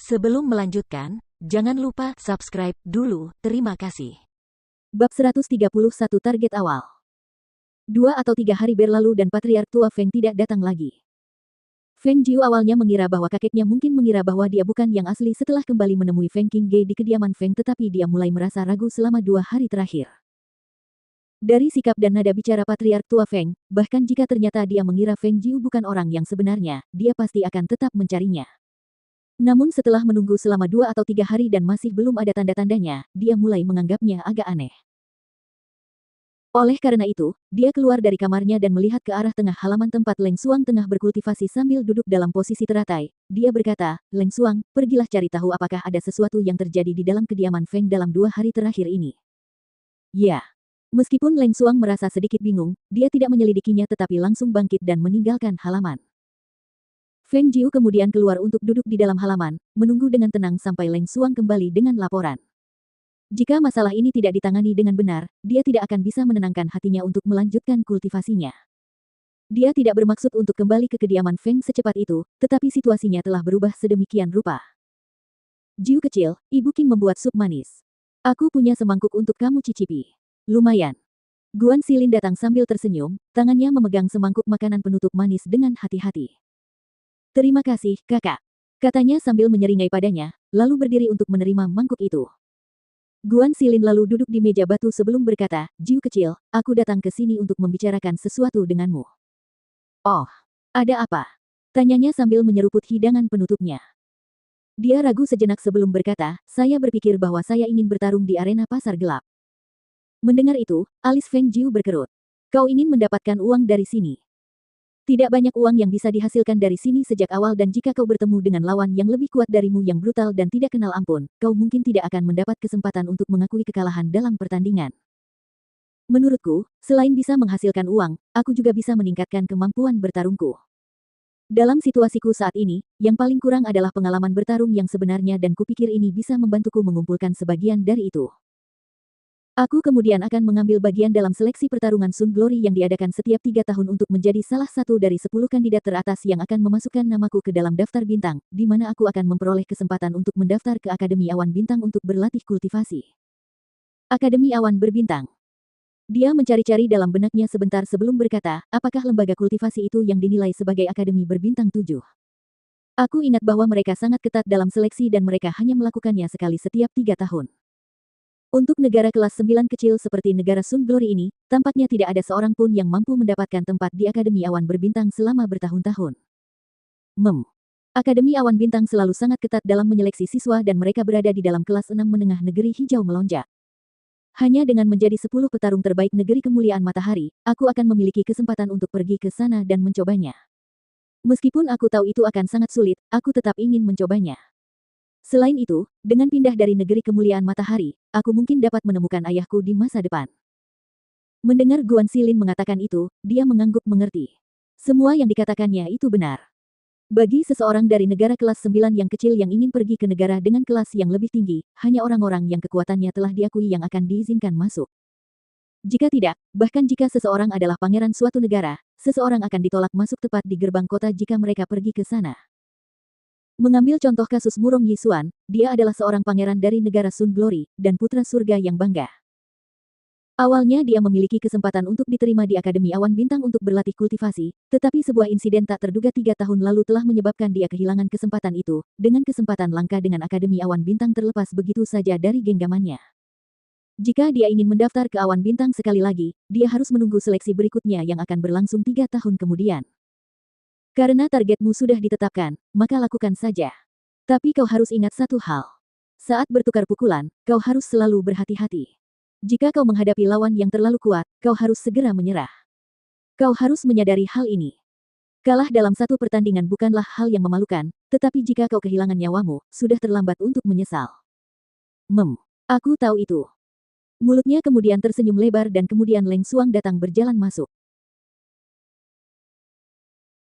Sebelum melanjutkan, jangan lupa subscribe dulu, terima kasih. Bab 131 Target awal. 2 atau 3 hari berlalu dan Patriark tua Feng tidak datang lagi. Feng Jiu awalnya mengira bahwa kakeknya mungkin mengira bahwa dia bukan yang asli setelah kembali menemui Feng Qingge di kediaman Feng, tetapi dia mulai merasa ragu selama 2 hari terakhir. Dari sikap dan nada bicara Patriark tua Feng, bahkan jika ternyata dia mengira Feng Jiu bukan orang yang sebenarnya, dia pasti akan tetap mencarinya. Namun setelah menunggu selama 2 atau 3 hari dan masih belum ada tanda-tandanya, dia mulai menganggapnya agak aneh. Oleh karena itu, dia keluar dari kamarnya dan melihat ke arah tengah halaman tempat Leng Xuang tengah berkultivasi sambil duduk dalam posisi teratai. Dia berkata, "Leng Xuang, pergilah cari tahu apakah ada sesuatu yang terjadi di dalam kediaman Feng dalam 2 hari terakhir ini." Ya. Meskipun Leng Xuang merasa sedikit bingung, dia tidak menyelidikinya tetapi langsung bangkit dan meninggalkan halaman. Feng Jiu kemudian keluar untuk duduk di dalam halaman, menunggu dengan tenang sampai Leng Xuang kembali dengan laporan. Jika masalah ini tidak ditangani dengan benar, dia tidak akan bisa menenangkan hatinya untuk melanjutkan kultivasinya. Dia tidak bermaksud untuk kembali ke kediaman Feng secepat itu, tetapi situasinya telah berubah sedemikian rupa. "Jiu kecil, Ibu Qing membuat sup manis. Aku punya semangkuk untuk kamu cicipi. Lumayan." Guan Xilin datang sambil tersenyum, tangannya memegang semangkuk makanan penutup manis dengan hati-hati. "Terima kasih, kakak," katanya sambil menyeringai padanya, lalu berdiri untuk menerima mangkuk itu. Guan Xilin lalu duduk di meja batu sebelum berkata, "Jiu kecil, aku datang ke sini untuk membicarakan sesuatu denganmu." "Oh, ada apa?" tanyanya sambil menyeruput hidangan penutupnya. Dia ragu sejenak sebelum berkata, "Saya berpikir bahwa saya ingin bertarung di arena pasar gelap." Mendengar itu, alis Feng Jiu berkerut. "Kau ingin mendapatkan uang dari sini? Tidak banyak uang yang bisa dihasilkan dari sini sejak awal dan jika kau bertemu dengan lawan yang lebih kuat darimu yang brutal dan tidak kenal ampun, kau mungkin tidak akan mendapat kesempatan untuk mengakui kekalahan dalam pertandingan. Menurutku, selain bisa menghasilkan uang, aku juga bisa meningkatkan kemampuan bertarungku. Dalam situasiku saat ini, yang paling kurang adalah pengalaman bertarung yang sebenarnya dan kupikir ini bisa membantuku mengumpulkan sebagian dari itu. Aku kemudian akan mengambil bagian dalam seleksi pertarungan Sun Glory yang diadakan setiap 3 tahun untuk menjadi salah satu dari 10 kandidat teratas yang akan memasukkan namaku ke dalam daftar bintang, di mana aku akan memperoleh kesempatan untuk mendaftar ke Akademi Awan Bintang untuk berlatih kultivasi." Akademi Awan Berbintang. Dia mencari-cari dalam benaknya sebentar sebelum berkata, apakah lembaga kultivasi itu yang dinilai sebagai Akademi Berbintang 7? Aku ingat bahwa mereka sangat ketat dalam seleksi dan mereka hanya melakukannya sekali setiap 3 tahun. Untuk negara kelas 9 kecil seperti negara Sun Glory ini, tampaknya tidak ada seorang pun yang mampu mendapatkan tempat di Akademi Awan Berbintang selama bertahun-tahun. Akademi Awan Bintang selalu sangat ketat dalam menyeleksi siswa dan mereka berada di dalam kelas 6 menengah negeri hijau melonjak. Hanya dengan menjadi 10 petarung terbaik negeri kemuliaan matahari, aku akan memiliki kesempatan untuk pergi ke sana dan mencobanya. Meskipun aku tahu itu akan sangat sulit, aku tetap ingin mencobanya. Selain itu, dengan pindah dari negeri kemuliaan matahari, aku mungkin dapat menemukan ayahku di masa depan. Mendengar Guan Xilin mengatakan itu, dia mengangguk mengerti. Semua yang dikatakannya itu benar. Bagi seseorang dari negara kelas 9 yang kecil yang ingin pergi ke negara dengan kelas yang lebih tinggi, hanya orang-orang yang kekuatannya telah diakui yang akan diizinkan masuk. Jika tidak, bahkan jika seseorang adalah pangeran suatu negara, seseorang akan ditolak masuk tepat di gerbang kota jika mereka pergi ke sana. Mengambil contoh kasus Murong Yisuan, dia adalah seorang pangeran dari negara Sun Glory, dan putra surga yang bangga. Awalnya dia memiliki kesempatan untuk diterima di Akademi Awan Bintang untuk berlatih kultivasi, tetapi sebuah insiden tak terduga 3 tahun lalu telah menyebabkan dia kehilangan kesempatan itu, dengan kesempatan langka dengan Akademi Awan Bintang terlepas begitu saja dari genggamannya. Jika dia ingin mendaftar ke Awan Bintang sekali lagi, dia harus menunggu seleksi berikutnya yang akan berlangsung 3 tahun kemudian. Karena targetmu sudah ditetapkan, maka lakukan saja. Tapi kau harus ingat satu hal. Saat bertukar pukulan, kau harus selalu berhati-hati. Jika kau menghadapi lawan yang terlalu kuat, kau harus segera menyerah. Kau harus menyadari hal ini. Kalah dalam satu pertandingan bukanlah hal yang memalukan, tetapi jika kau kehilangan nyawamu, sudah terlambat untuk menyesal. Aku tahu itu. Mulutnya kemudian tersenyum lebar dan kemudian Leng Xuang datang berjalan masuk.